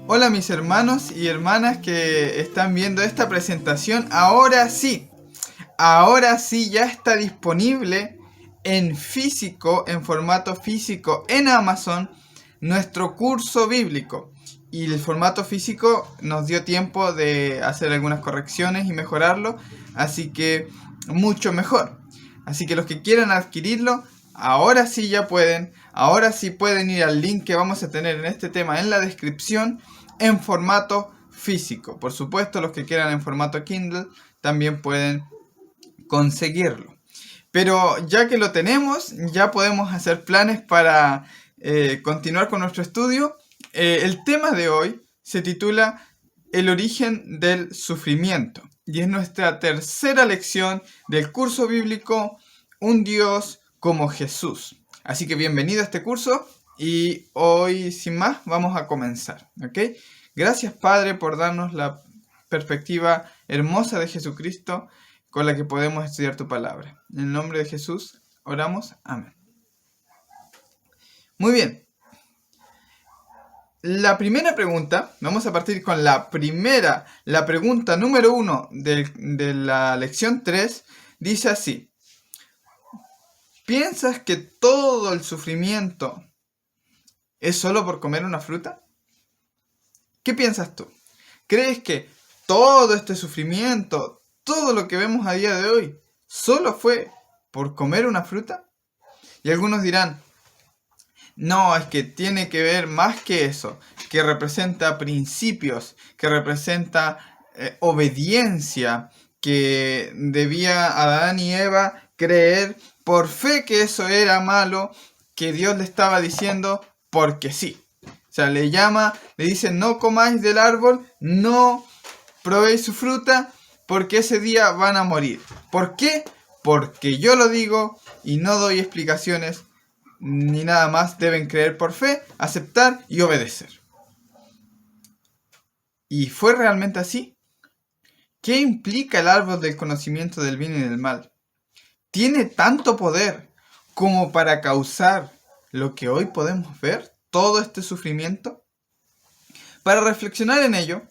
Hola mis hermanos y hermanas que están viendo esta presentación. Ahora sí ya está disponible en físico, en formato físico en Amazon, nuestro curso bíblico. Y el formato físico nos dio tiempo de hacer algunas correcciones y mejorarlo, así que mucho mejor. Así que los que quieran adquirirlo, ahora sí ya pueden. Ahora sí pueden ir al link que vamos a tener en este tema en la descripción en formato físico. Por supuesto, los que quieran en formato Kindle también pueden conseguirlo. Pero ya que lo tenemos, ya podemos hacer planes para continuar con nuestro estudio. El tema de hoy se titula El origen del sufrimiento y es nuestra tercera lección del curso bíblico Un Dios como Jesús. Así que bienvenido a este curso y hoy sin más vamos a comenzar, ¿ok? Gracias Padre por darnos la perspectiva hermosa de Jesucristo con la que podemos estudiar tu palabra. En el nombre de Jesús oramos. Amén. Muy bien. La primera pregunta, vamos a partir con la pregunta número 1 de la lección 3, dice así. ¿Piensas que todo el sufrimiento es solo por comer una fruta? ¿Qué piensas tú? ¿Crees que todo este sufrimiento, todo lo que vemos a día de hoy, solo fue por comer una fruta? Y algunos dirán, no, es que tiene que ver más que eso, que representa principios, que representa obediencia, que debía Adán y Eva creer por fe que eso era malo, que Dios le estaba diciendo porque sí. O sea, le dice no comáis del árbol, no probéis su fruta, porque ese día van a morir. ¿Por qué? Porque yo lo digo y no doy explicaciones ni nada más, deben creer por fe, aceptar y obedecer. ¿Y fue realmente así? ¿Qué implica el árbol del conocimiento del bien y del mal? ¿Tiene tanto poder como para causar lo que hoy podemos ver? ¿Todo este sufrimiento? Para reflexionar en ello,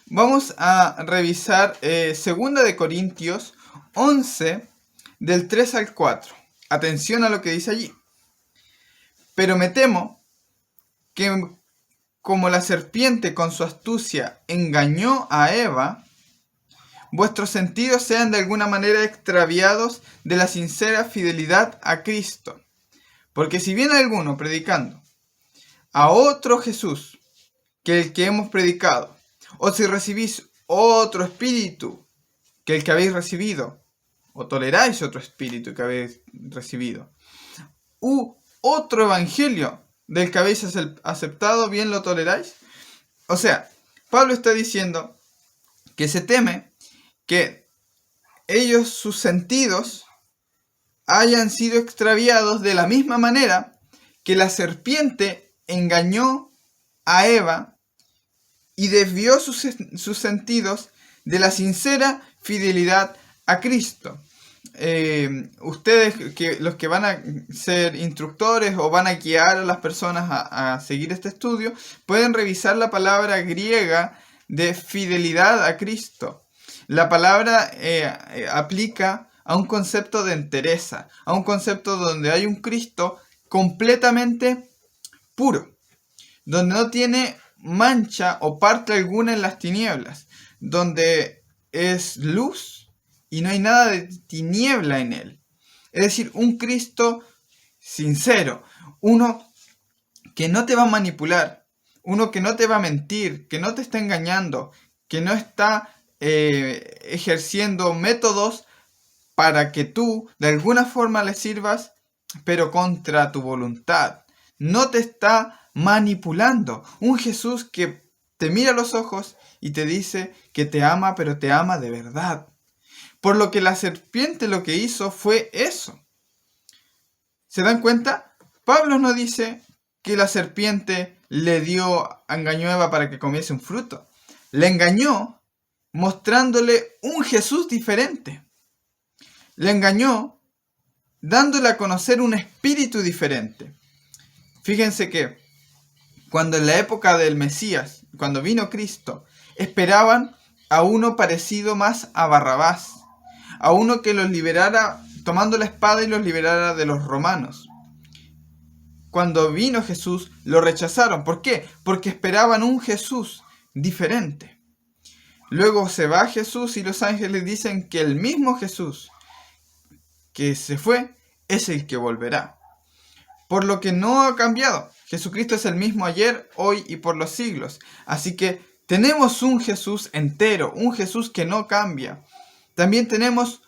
vamos a revisar 2 de Corintios 11, del 3 al 4. Atención a lo que dice allí. Pero me temo que como la serpiente con su astucia engañó a Eva, vuestros sentidos sean de alguna manera extraviados de la sincera fidelidad a Cristo. Porque si viene alguno predicando a otro Jesús que el que hemos predicado, o si recibís otro espíritu que el que habéis recibido, o toleráis otro espíritu que habéis recibido, u otro evangelio del que habéis aceptado, bien lo toleráis. O sea, Pablo está diciendo que se teme que ellos, sus sentidos, hayan sido extraviados de la misma manera que la serpiente engañó a Eva y desvió sus sentidos de la sincera fidelidad a Cristo. Ustedes, los que van a ser instructores o van a guiar a las personas a seguir este estudio, pueden revisar la palabra griega de fidelidad a Cristo. La palabra aplica a un concepto de entereza, a un concepto donde hay un Cristo completamente puro, donde no tiene mancha o parte alguna en las tinieblas, donde es luz y no hay nada de tiniebla en él. Es decir, un Cristo sincero, uno que no te va a manipular, uno que no te va a mentir, que no te está engañando, que no está ejerciendo métodos para que tú de alguna forma le sirvas, pero contra tu voluntad. No te está manipulando. Un Jesús que te mira a los ojos y te dice que te ama, pero te ama de verdad. Por lo que la serpiente lo que hizo fue eso. ¿Se dan cuenta? Pablo no dice que la serpiente engañó a Eva para que comiese un fruto. Le engañó mostrándole un Jesús diferente. Le engañó dándole a conocer un espíritu diferente. Fíjense que cuando en la época del Mesías, cuando vino Cristo, esperaban a uno parecido más a Barrabás, a uno que los liberara tomando la espada y los liberara de los romanos. Cuando vino Jesús, lo rechazaron. ¿Por qué? Porque esperaban un Jesús diferente. Luego se va Jesús y los ángeles dicen que el mismo Jesús que se fue es el que volverá. Por lo que no ha cambiado. Jesucristo es el mismo ayer, hoy y por los siglos. Así que tenemos un Jesús entero, un Jesús que no cambia. También tenemos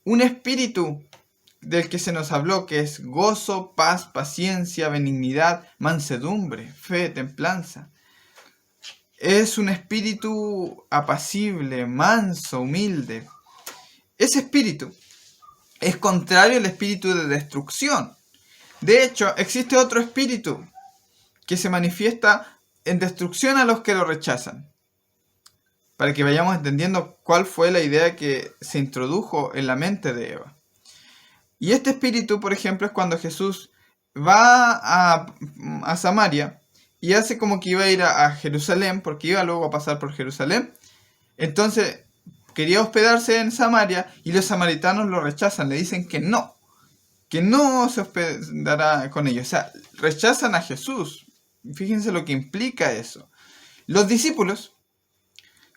un espíritu del que se nos habló, que es gozo, paz, paciencia, benignidad, mansedumbre, fe, templanza. Es un espíritu apacible, manso, humilde. Ese espíritu es contrario al espíritu de destrucción. De hecho, existe otro espíritu que se manifiesta en destrucción a los que lo rechazan. Para que vayamos entendiendo cuál fue la idea que se introdujo en la mente de Eva. Y este espíritu, por ejemplo, es cuando Jesús va a Samaria y hace como que iba a ir a Jerusalén, porque iba luego a pasar por Jerusalén. Entonces quería hospedarse en Samaria y los samaritanos lo rechazan, le dicen que no se hospedará con ellos. O sea, rechazan a Jesús. Fíjense lo que implica eso. Los discípulos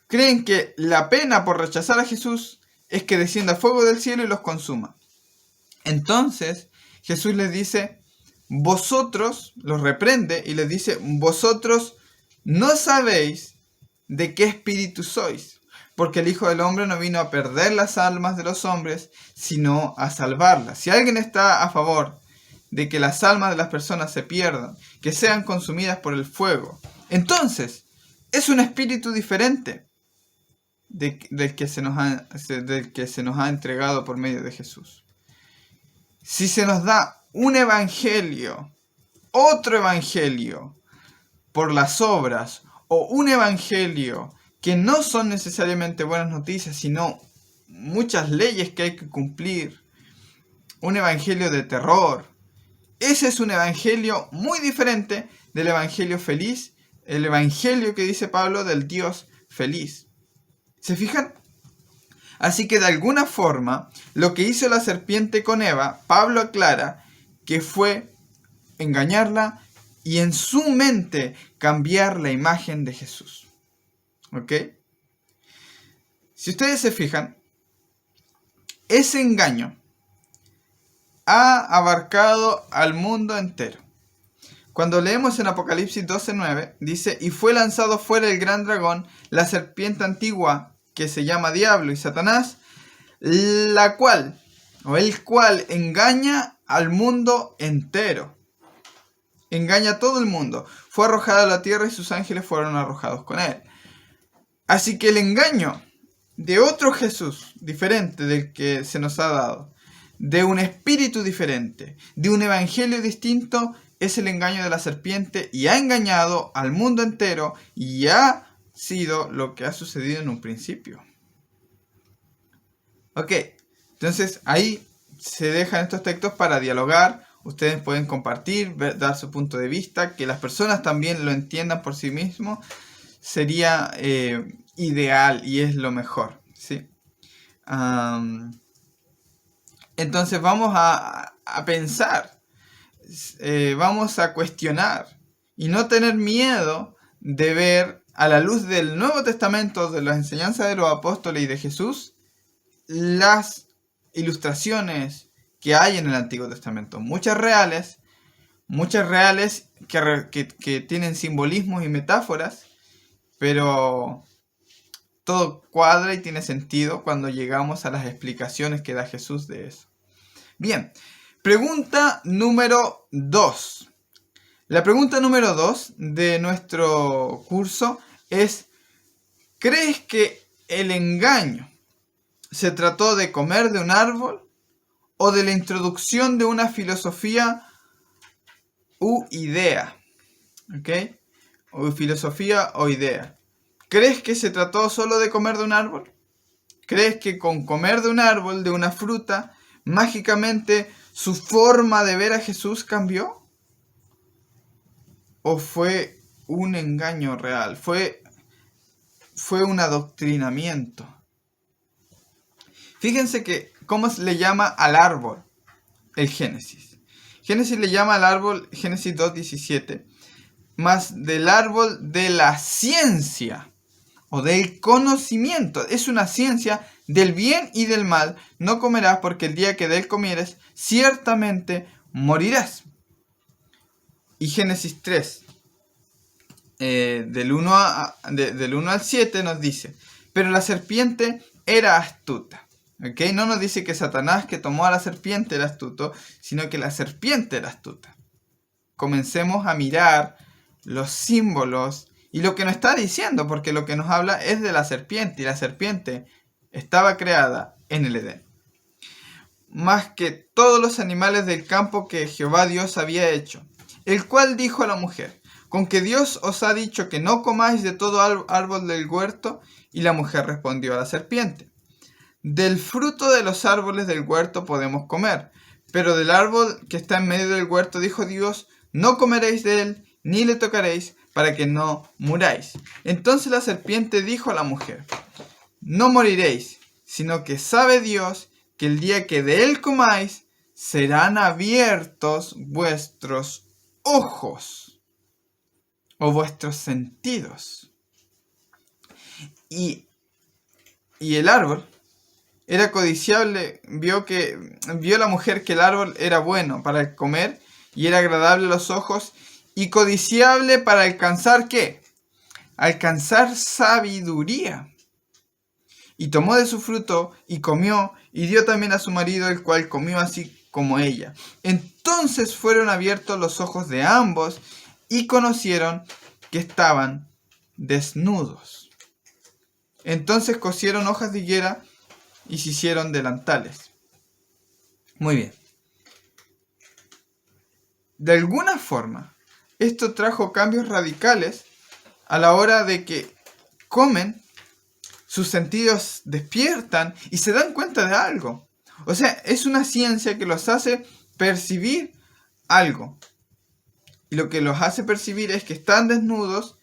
creen que la pena por rechazar a Jesús es que descienda fuego del cielo y los consuma. Entonces Jesús les dice, vosotros, los reprende y les dice, vosotros no sabéis de qué espíritu sois, porque el Hijo del Hombre no vino a perder las almas de los hombres, sino a salvarlas. Si alguien está a favor de que las almas de las personas se pierdan, que sean consumidas por el fuego, entonces es un espíritu diferente del que se nos ha entregado por medio de Jesús. Si se nos da un evangelio, otro evangelio por las obras, o un evangelio que no son necesariamente buenas noticias, sino muchas leyes que hay que cumplir, un evangelio de terror, ese es un evangelio muy diferente del evangelio feliz, el evangelio que dice Pablo del Dios feliz. ¿Se fijan? Así que de alguna forma, lo que hizo la serpiente con Eva, Pablo aclara que fue engañarla y en su mente cambiar la imagen de Jesús. ¿Ok? Si ustedes se fijan, ese engaño ha abarcado al mundo entero. Cuando leemos en Apocalipsis 12:9, dice, y fue lanzado fuera el gran dragón, la serpiente antigua, que se llama Diablo y Satanás, el cual engaña al mundo entero. Engaña a todo el mundo. Fue arrojado a la tierra y sus ángeles fueron arrojados con él. Así que el engaño de otro Jesús, diferente del que se nos ha dado, de un espíritu diferente, de un evangelio distinto, es el engaño de la serpiente y ha engañado al mundo entero y ha sido lo que ha sucedido en un principio. Ok, entonces ahí se dejan estos textos para dialogar. Ustedes pueden compartir, dar su punto de vista, que las personas también lo entiendan por sí mismos. Sería ideal y es lo mejor, ¿sí? Entonces vamos a pensar, vamos a cuestionar y no tener miedo de ver a la luz del Nuevo Testamento, de las enseñanzas de los apóstoles y de Jesús, las ilustraciones que hay en el Antiguo Testamento. Muchas reales que tienen simbolismos y metáforas, pero todo cuadra y tiene sentido cuando llegamos a las explicaciones que da Jesús de eso. Bien, pregunta número 2. La pregunta número 2 de nuestro curso es, ¿crees que el engaño se trató de comer de un árbol o de la introducción de una filosofía u idea? ¿Ok? O filosofía o idea. ¿Crees que se trató solo de comer de un árbol? ¿Crees que con comer de un árbol, de una fruta, mágicamente su forma de ver a Jesús cambió? ¿O fue un engaño real, fue un adoctrinamiento. Fíjense que cómo se le llama al árbol el Génesis. Génesis le llama al árbol, Génesis 2:17, más del árbol de la ciencia o del conocimiento. Es una ciencia del bien y del mal. No comerás, porque el día que de él comieres, ciertamente morirás. Y Génesis 3, del 1 al 7 nos dice, pero la serpiente era astuta. ¿Okay? No nos dice que Satanás, que tomó a la serpiente, era astuto, sino que la serpiente era astuta. Comencemos a mirar los símbolos y lo que nos está diciendo, porque lo que nos habla es de la serpiente, y la serpiente estaba creada en el Edén. Más que todos los animales del campo que Jehová Dios había hecho, el cual dijo a la mujer, con que Dios os ha dicho que no comáis de todo árbol del huerto. Y la mujer respondió a la serpiente, del fruto de los árboles del huerto podemos comer, pero del árbol que está en medio del huerto, dijo Dios, no comeréis de él, ni le tocaréis, para que no muráis. Entonces la serpiente dijo a la mujer, no moriréis, sino que sabe Dios que el día que de él comáis, serán abiertos vuestros ojos o vuestros sentidos. Y el árbol era codiciable, vio la mujer que el árbol era bueno para comer y era agradable a los ojos y codiciable para alcanzar ¿qué? Alcanzar sabiduría. Y tomó de su fruto y comió y dio también a su marido, el cual comió así como ella. Entonces fueron abiertos los ojos de ambos y conocieron que estaban desnudos. Entonces cosieron hojas de higuera y se hicieron delantales. Muy bien. De alguna forma, esto trajo cambios radicales a la hora de que comen, sus sentidos despiertan y se dan cuenta de algo. O sea, es una ciencia que los hace percibir algo. Y lo que los hace percibir es que están desnudos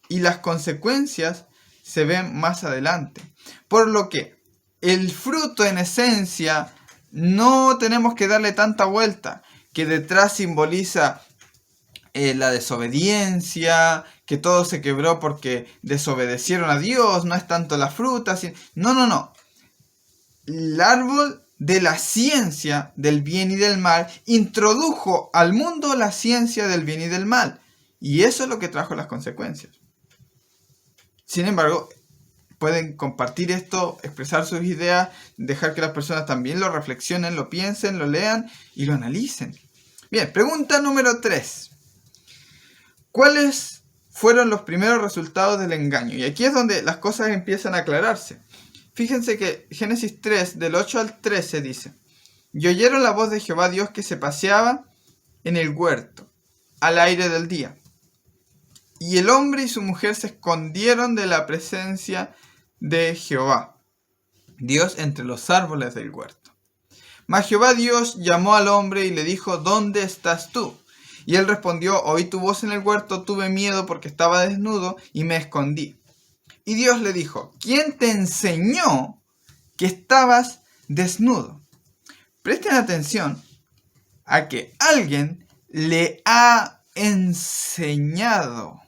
y las consecuencias se ven más adelante. Por lo que el fruto en esencia no tenemos que darle tanta vuelta, que detrás simboliza la desobediencia, que todo se quebró porque desobedecieron a Dios, no es tanto la fruta. No. El árbol de la ciencia del bien y del mal introdujo al mundo la ciencia del bien y del mal. Y eso es lo que trajo las consecuencias. Sin embargo, pueden compartir esto, expresar sus ideas, dejar que las personas también lo reflexionen, lo piensen, lo lean y lo analicen. Bien, pregunta número 3. ¿Cuáles fueron los primeros resultados del engaño? Y aquí es donde las cosas empiezan a aclararse. Fíjense que Génesis 3, del 8 al 13 dice, y oyeron la voz de Jehová Dios que se paseaba en el huerto, al aire del día. Y el hombre y su mujer se escondieron de la presencia de Jehová Dios entre los árboles del huerto. Mas Jehová Dios llamó al hombre y le dijo, ¿dónde estás tú? Y él respondió, oí tu voz en el huerto, tuve miedo porque estaba desnudo y me escondí. Y Dios le dijo, ¿quién te enseñó que estabas desnudo? Presten atención a que alguien le ha enseñado.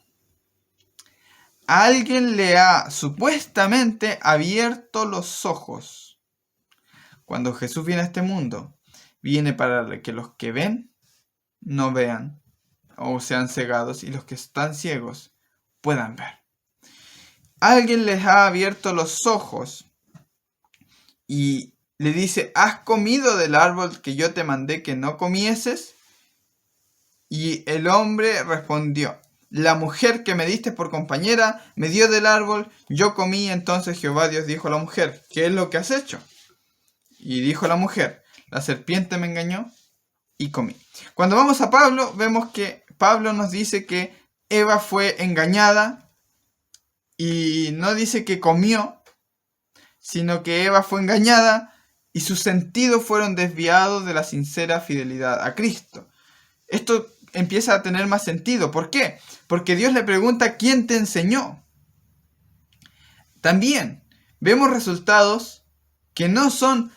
Alguien le ha supuestamente abierto los ojos. Cuando Jesús viene a este mundo, viene para que los que ven no vean o sean cegados y los que están ciegos puedan ver. Alguien les ha abierto los ojos y le dice, ¿has comido del árbol que yo te mandé que no comieses? Y el hombre respondió, la mujer que me diste por compañera me dio del árbol, yo comí. Entonces Jehová Dios dijo a la mujer, ¿qué es lo que has hecho? Y dijo la mujer, la serpiente me engañó y comí. Cuando vamos a Pablo, vemos que Pablo nos dice que Eva fue engañada y no dice que comió, sino que Eva fue engañada y sus sentidos fueron desviados de la sincera fidelidad a Cristo. Esto empieza a tener más sentido. ¿Por qué? Porque Dios le pregunta, ¿quién te enseñó? También vemos resultados que no son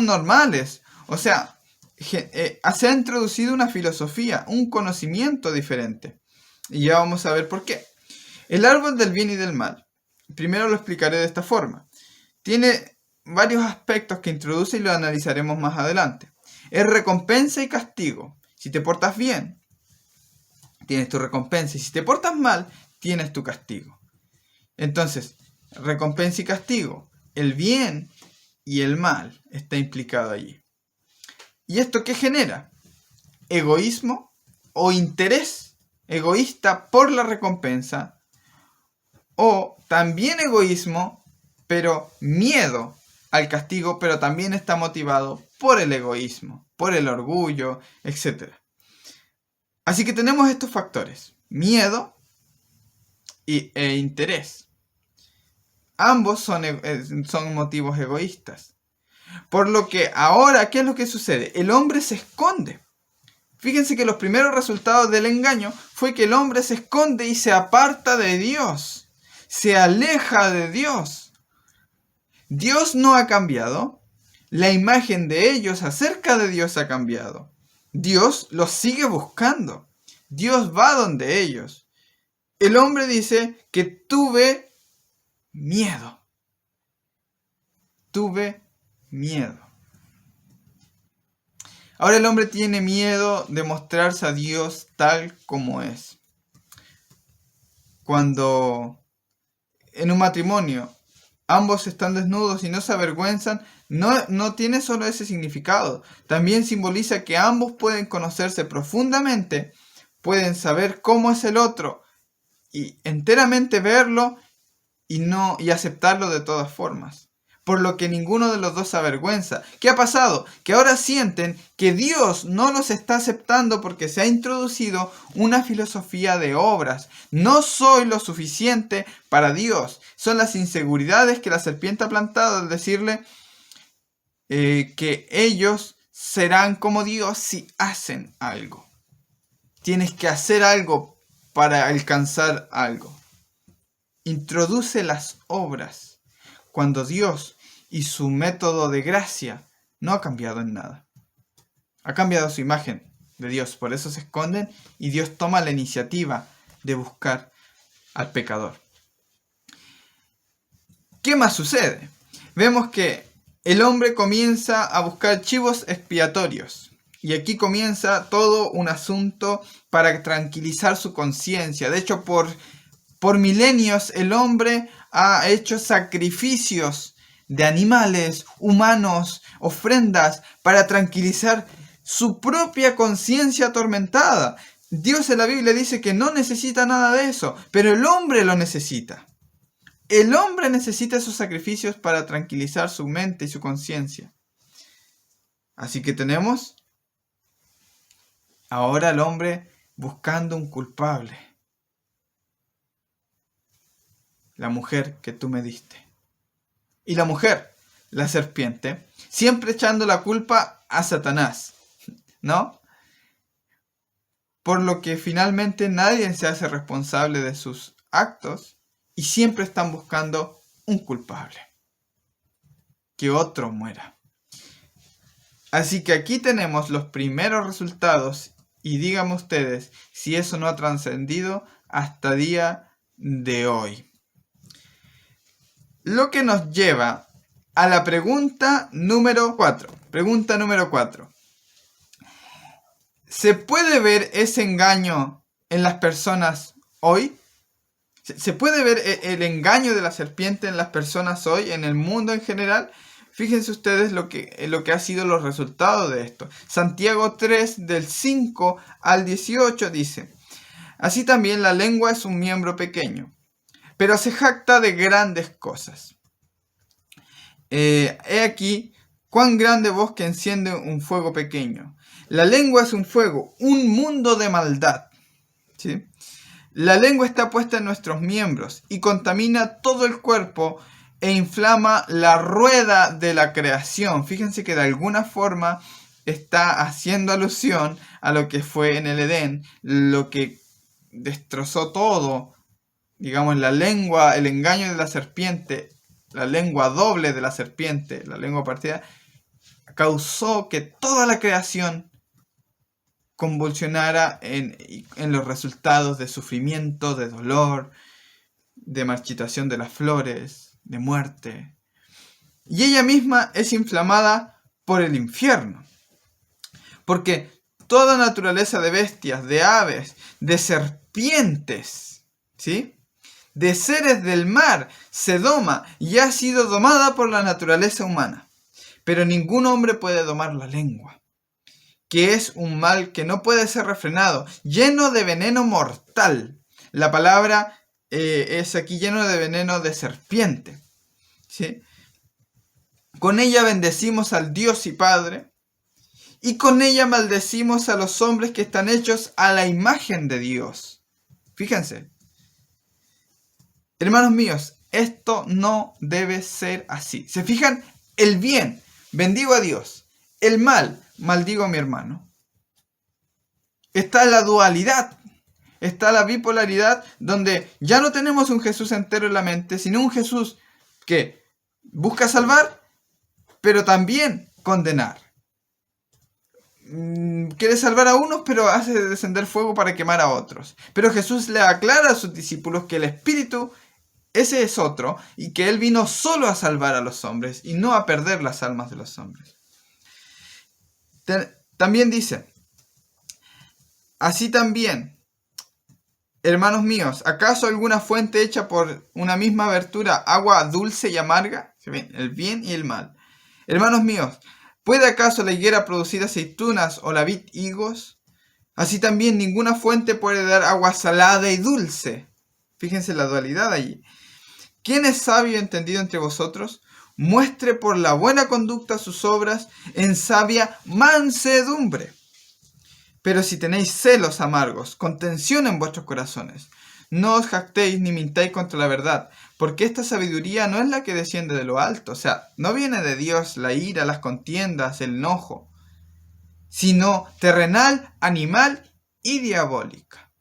normales. O sea, se ha introducido una filosofía, un conocimiento diferente. Y ya vamos a ver por qué. El árbol del bien y del mal, primero lo explicaré de esta forma. Tiene varios aspectos que introduce y lo analizaremos más adelante. Es recompensa y castigo. Si te portas bien, tienes tu recompensa. Y si te portas mal, tienes tu castigo. Entonces, recompensa y castigo. El bien y el mal está implicado allí. ¿Y esto qué genera? Egoísmo o interés egoísta por la recompensa. O también egoísmo, pero miedo al castigo, pero también está motivado por el egoísmo, por el orgullo, etc. Así que tenemos estos factores, miedo e interés. Ambos son motivos egoístas. Por lo que ahora, ¿qué es lo que sucede? El hombre se esconde. Fíjense que los primeros resultados del engaño fue que el hombre se esconde y se aparta de Dios. Se aleja de Dios. Dios no ha cambiado. La imagen de ellos acerca de Dios ha cambiado. Dios los sigue buscando. Dios va donde ellos. El hombre dice que tuve miedo. Tuve miedo. Ahora el hombre tiene miedo de mostrarse a Dios tal como es. Cuando en un matrimonio ambos están desnudos y no se avergüenzan, no tiene solo ese significado. También simboliza que ambos pueden conocerse profundamente, pueden saber cómo es el otro y enteramente verlo y aceptarlo de todas formas. Por lo que ninguno de los dos se avergüenza. ¿Qué ha pasado? Que ahora sienten que Dios no los está aceptando porque se ha introducido una filosofía de obras. No soy lo suficiente para Dios. Son las inseguridades que la serpiente ha plantado al decirle que ellos serán como Dios si hacen algo. Tienes que hacer algo para alcanzar algo. Introduce las obras cuando Dios y su método de gracia no ha cambiado en nada. Ha cambiado su imagen de Dios, por eso se esconden y Dios toma la iniciativa de buscar al pecador. ¿Qué más sucede? Vemos que el hombre comienza a buscar chivos expiatorios. Y aquí comienza todo un asunto para tranquilizar su conciencia. De hecho, por milenios el hombre ha hecho sacrificios de animales, humanos, ofrendas para tranquilizar su propia conciencia atormentada. Dios en la Biblia dice que no necesita nada de eso, pero el hombre lo necesita. El hombre necesita esos sacrificios para tranquilizar su mente y su conciencia. Así que tenemos ahora al hombre buscando un culpable. La mujer que tú me diste. Y la mujer, la serpiente, siempre echando la culpa a Satanás, ¿no? Por lo que finalmente nadie se hace responsable de sus actos y siempre están buscando un culpable. Que otro muera. Así que aquí tenemos los primeros resultados y díganme ustedes si eso no ha trascendido hasta día de hoy. Lo que nos lleva a la pregunta número 4. Pregunta número 4. ¿Se puede ver ese engaño en las personas hoy? ¿Se puede ver el engaño de la serpiente en las personas hoy, en el mundo en general? Fíjense ustedes lo que ha sido los resultados de esto. Santiago 3, del 5 al 18 dice: así también la lengua es un miembro pequeño, pero se jacta de grandes cosas. He aquí cuán grande bosque enciende un fuego pequeño. La lengua es un fuego, un mundo de maldad. ¿Sí? La lengua está puesta en nuestros miembros y contamina todo el cuerpo e inflama la rueda de la creación. Fíjense que de alguna forma está haciendo alusión a lo que fue en el Edén, lo que destrozó todo, digamos, la lengua, el engaño de la serpiente, la lengua doble de la serpiente, la lengua partida, causó que toda la creación convulsionara en los resultados de sufrimiento, de dolor, de marchitación de las flores, de muerte. Y ella misma es inflamada por el infierno. Porque toda naturaleza de bestias, de aves, de serpientes, ¿sí?, de seres del mar, se doma y ha sido domada por la naturaleza humana. Pero ningún hombre puede domar la lengua, que es un mal que no puede ser refrenado, lleno de veneno mortal. La palabra es aquí lleno de veneno de serpiente, ¿sí? Con ella bendecimos al Dios y Padre, y con ella maldecimos a los hombres que están hechos a la imagen de Dios. Fíjense. Hermanos míos, esto no debe ser así. ¿Se fijan? El bien, bendigo a Dios. El mal, maldigo a mi hermano. Está la dualidad, está la bipolaridad, donde ya no tenemos un Jesús entero en la mente, sino un Jesús que busca salvar, pero también condenar. Quiere salvar a unos, pero hace descender fuego para quemar a otros. Pero Jesús le aclara a sus discípulos que el Espíritu, ese es otro, y que Él vino solo a salvar a los hombres y no a perder las almas de los hombres. También dice, así también, hermanos míos, ¿acaso alguna fuente hecha por una misma abertura, agua dulce y amarga? El bien y el mal. Hermanos míos, ¿puede acaso la higuera producir aceitunas o la vid higos? Así también ninguna fuente puede dar agua salada y dulce. Fíjense la dualidad allí. ¿Quién es sabio y entendido entre vosotros? Muestre por la buena conducta sus obras en sabia mansedumbre. Pero si tenéis celos amargos, contención en vuestros corazones, no os jactéis ni mintáis contra la verdad, porque esta sabiduría no es la que desciende de lo alto, o sea, no viene de Dios la ira, las contiendas, el enojo, sino terrenal, animal y diabólica.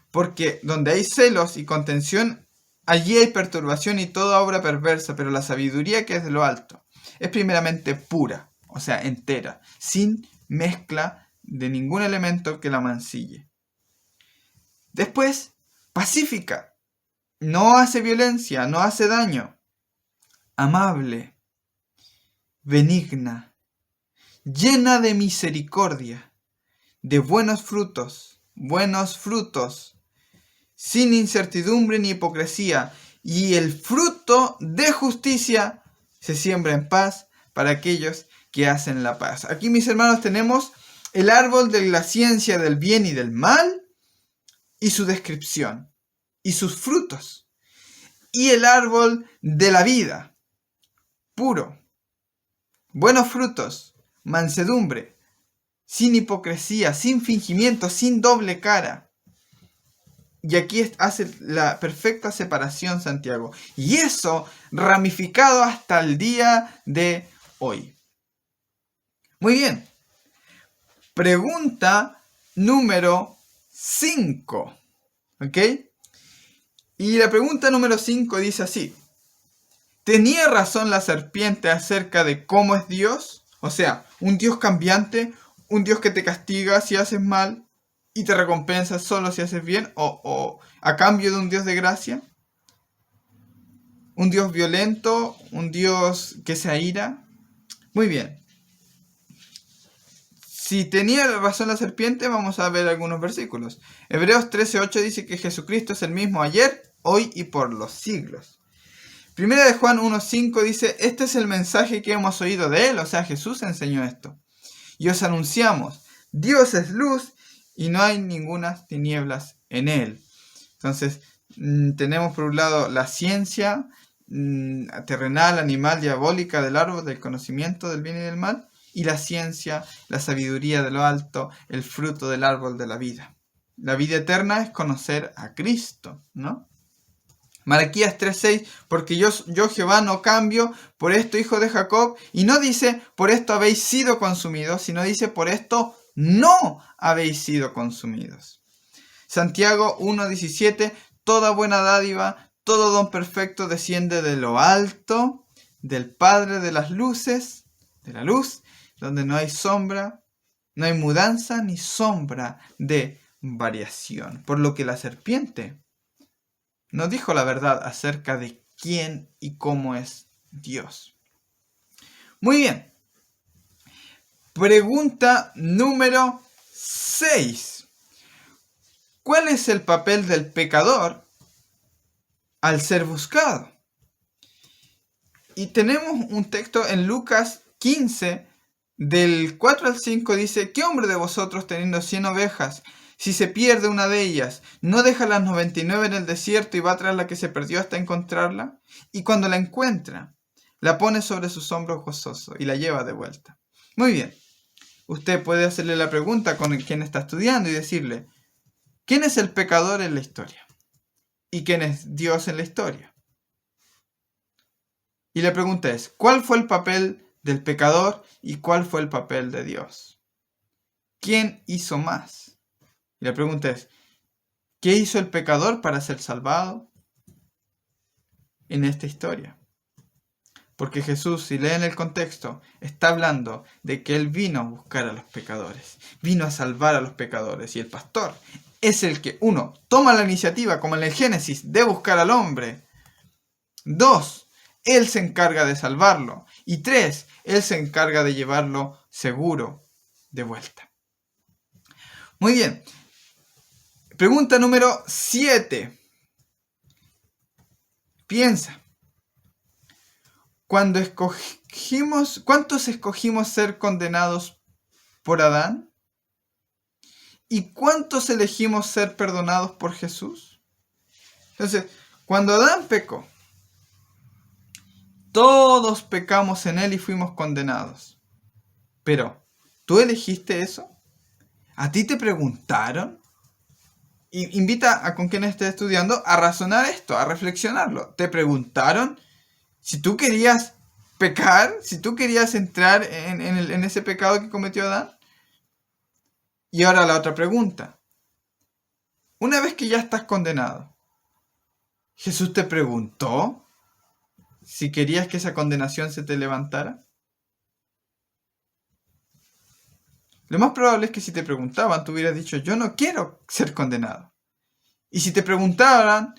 Porque donde hay celos y contención, allí hay perturbación y toda obra perversa, pero la sabiduría que es de lo alto es primeramente pura, o sea, entera, sin mezcla de ningún elemento que la mancille. Después, pacífica, no hace violencia, no hace daño, amable, benigna, llena de misericordia, de buenos frutos, sin incertidumbre ni hipocresía, y el fruto de justicia se siembra en paz para aquellos que hacen la paz. Aquí, mis hermanos, tenemos el árbol de la ciencia del bien y del mal, y su descripción, y sus frutos, y el árbol de la vida, puro, buenos frutos, mansedumbre, sin hipocresía, sin fingimiento, sin doble cara. Y aquí hace la perfecta separación Santiago. Y eso ramificado hasta el día de hoy. Muy bien. Pregunta número 5. ¿Ok? Y la pregunta número 5 dice así. ¿Tenía razón la serpiente acerca de cómo es Dios? O sea, un Dios cambiante, un Dios que te castiga si haces mal y te recompensa solo si haces bien, o a cambio de un Dios de gracia. Un Dios violento, un Dios que se aira. Muy bien. Si tenía razón la serpiente, vamos a ver algunos versículos. Hebreos 13:8 dice que Jesucristo es el mismo ayer, hoy y por los siglos. Primera de Juan 1:5 dice, este es el mensaje que hemos oído de él, o sea, Jesús enseñó esto. Y os anunciamos, Dios es luz y no hay ninguna tinieblas en él. Entonces, tenemos por un lado la ciencia terrenal, animal, diabólica del árbol del conocimiento del bien y del mal, y la ciencia, la sabiduría de lo alto, el fruto del árbol de la vida. La vida eterna es conocer a Cristo, ¿no? Malaquías 3:6, porque yo Jehová no cambio, por esto hijo de Jacob, y no dice por esto habéis sido consumidos, sino dice por esto no habéis sido consumidos. Santiago 1:17, toda buena dádiva, todo don perfecto desciende de lo alto, del Padre de las luces, de la luz, donde no hay sombra, no hay mudanza ni sombra de variación. Por lo que la serpiente nos dijo la verdad acerca de quién y cómo es Dios. Muy bien. Pregunta número 6. ¿Cuál es el papel del pecador al ser buscado? Y tenemos un texto en Lucas 15, del 4 al 5, dice: ¿Qué hombre de vosotros, teniendo 100 ovejas, si se pierde una de ellas, no deja las 99 en el desierto y va tras la que se perdió hasta encontrarla? Y cuando la encuentra, la pone sobre sus hombros gozoso y la lleva de vuelta. Muy bien. Usted puede hacerle la pregunta con quien está estudiando y decirle: ¿quién es el pecador en la historia? ¿Y quién es Dios en la historia? Y la pregunta es: ¿cuál fue el papel del pecador y cuál fue el papel de Dios? ¿Quién hizo más? Y la pregunta es: ¿qué hizo el pecador para ser salvado en esta historia? Porque Jesús, si leen el contexto, está hablando de que Él vino a buscar a los pecadores, vino a salvar a los pecadores, y el pastor es el que, 1, toma la iniciativa, como en el Génesis, de buscar al hombre. 2, Él se encarga de salvarlo. Y 3, Él se encarga de llevarlo seguro de vuelta. Muy bien. Pregunta número 7. Piensa. ¿Cuántos escogimos ser condenados por Adán? ¿Y cuántos elegimos ser perdonados por Jesús? Entonces, cuando Adán pecó, todos pecamos en él y fuimos condenados. Pero, ¿tú elegiste eso? ¿A ti te preguntaron? Y invita a con quien esté estudiando a razonar esto, a reflexionarlo. ¿Te preguntaron si tú querías pecar, si tú querías entrar en ese pecado que cometió Adán? Y ahora la otra pregunta. Una vez que ya estás condenado, ¿Jesús te preguntó si querías que esa condenación se te levantara? Lo más probable es que si te preguntaban, tú hubieras dicho: yo no quiero ser condenado. Y si te preguntaran,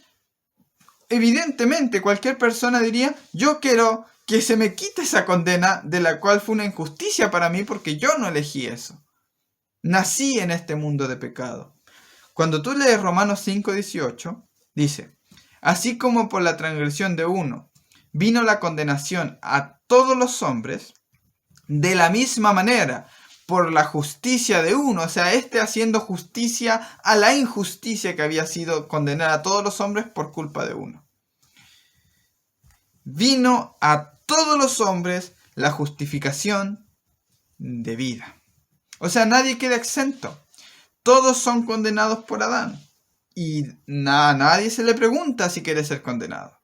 evidentemente cualquier persona diría: yo quiero que se me quite esa condena, de la cual fue una injusticia para mí porque yo no elegí eso. Nací en este mundo de pecado. Cuando tú lees Romanos 5:18, dice: así como por la transgresión de uno vino la condenación a todos los hombres, de la misma manera, por la justicia de uno, o sea, haciendo justicia a la injusticia que había sido condenar a todos los hombres por culpa de uno. Vino a todos los hombres la justificación de vida. O sea, nadie queda exento. Todos son condenados por Adán. Y a nadie se le pregunta si quiere ser condenado.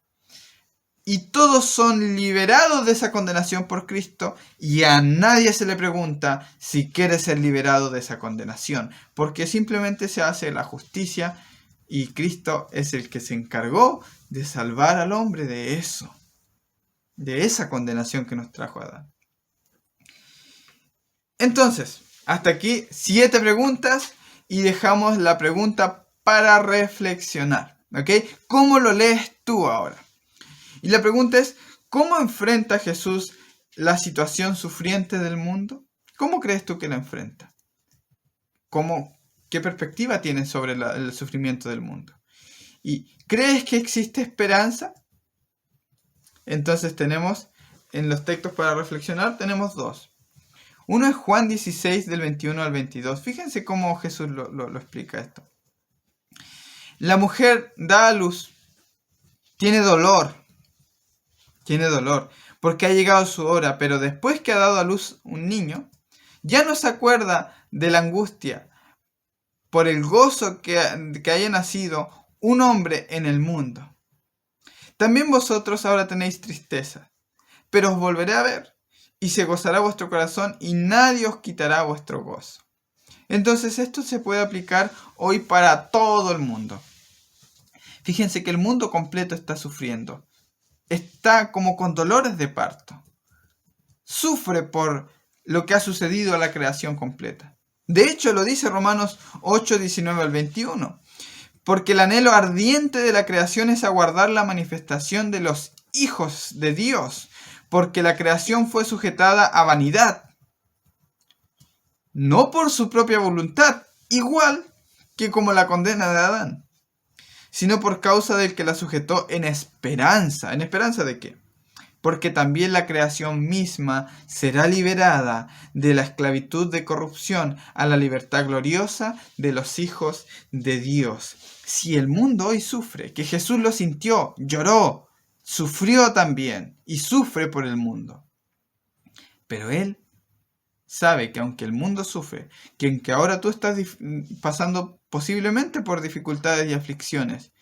Y todos son liberados de esa condenación por Cristo, y a nadie se le pregunta si quiere ser liberado de esa condenación, porque simplemente se hace la justicia y Cristo es el que se encargó de salvar al hombre de eso, de esa condenación que nos trajo Adán. Entonces, hasta aquí 7 preguntas y dejamos la pregunta para reflexionar, ¿ok? ¿Cómo lo lees tú ahora? Y la pregunta es: ¿cómo enfrenta Jesús la situación sufriente del mundo? ¿Cómo crees tú que la enfrenta? ¿Qué perspectiva tienes sobre el sufrimiento del mundo? ¿Y crees que existe esperanza? Entonces tenemos, en los textos para reflexionar, tenemos 2. Uno es Juan 16, del 21 al 22. Fíjense cómo Jesús lo explica esto. La mujer da a luz, tiene dolor, porque ha llegado su hora, pero después que ha dado a luz un niño, ya no se acuerda de la angustia por el gozo que haya nacido un hombre en el mundo. También vosotros ahora tenéis tristeza, pero os volveré a ver, y se gozará vuestro corazón, y nadie os quitará vuestro gozo. Entonces esto se puede aplicar hoy para todo el mundo. Fíjense que el mundo completo está sufriendo. Está como con dolores de parto. Sufre por lo que ha sucedido a la creación completa. De hecho, lo dice Romanos 8, 19 al 21. Porque el anhelo ardiente de la creación es aguardar la manifestación de los hijos de Dios. Porque la creación fue sujetada a vanidad, no por su propia voluntad, igual que como la condena de Adán, sino por causa del que la sujetó en esperanza. ¿En esperanza de qué? Porque también la creación misma será liberada de la esclavitud de corrupción a la libertad gloriosa de los hijos de Dios. Si el mundo hoy sufre, que Jesús lo sintió, lloró, sufrió también y sufre por el mundo. Pero Él sabe que aunque el mundo sufre, que aunque ahora tú estás pasando posiblemente por dificultades y aflicciones,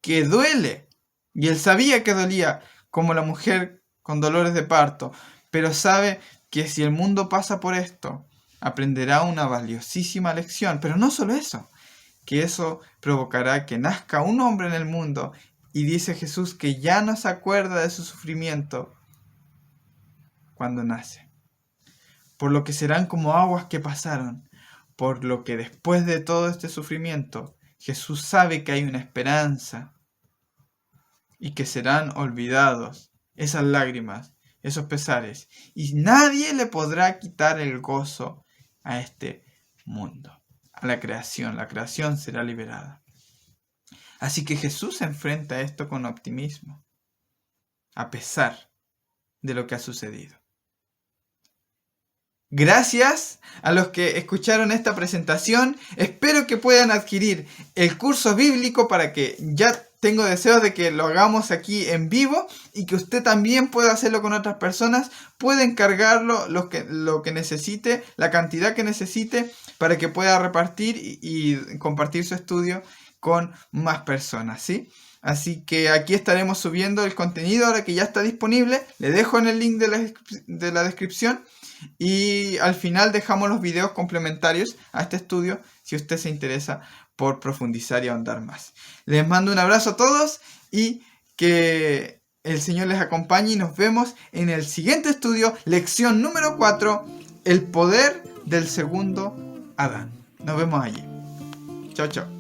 que duele, y Él sabía que dolía, como la mujer con dolores de parto, pero sabe que si el mundo pasa por esto, aprenderá una valiosísima lección. Pero no solo eso, que eso provocará que nazca un hombre en el mundo, y dice Jesús que ya no se acuerda de su sufrimiento cuando nace. Por lo que serán como aguas que pasaron, por lo que después de todo este sufrimiento, Jesús sabe que hay una esperanza y que serán olvidados esas lágrimas, esos pesares, y nadie le podrá quitar el gozo a este mundo, a la creación será liberada. Así que Jesús enfrenta esto con optimismo, a pesar de lo que ha sucedido. Gracias a los que escucharon esta presentación. Espero que puedan adquirir el curso bíblico para que ya tengo deseos de que lo hagamos aquí en vivo y que usted también pueda hacerlo con otras personas. Puede encargarlo lo que necesite, la cantidad que necesite para que pueda repartir y compartir su estudio con más personas, ¿sí? Así que aquí estaremos subiendo el contenido ahora que ya está disponible. Le dejo en el link de la descripción. Y al final dejamos los videos complementarios a este estudio si usted se interesa por profundizar y ahondar más. Les mando un abrazo a todos y que el Señor les acompañe y nos vemos en el siguiente estudio, lección número 4, el poder del segundo Adán. Nos vemos allí. Chao, chao.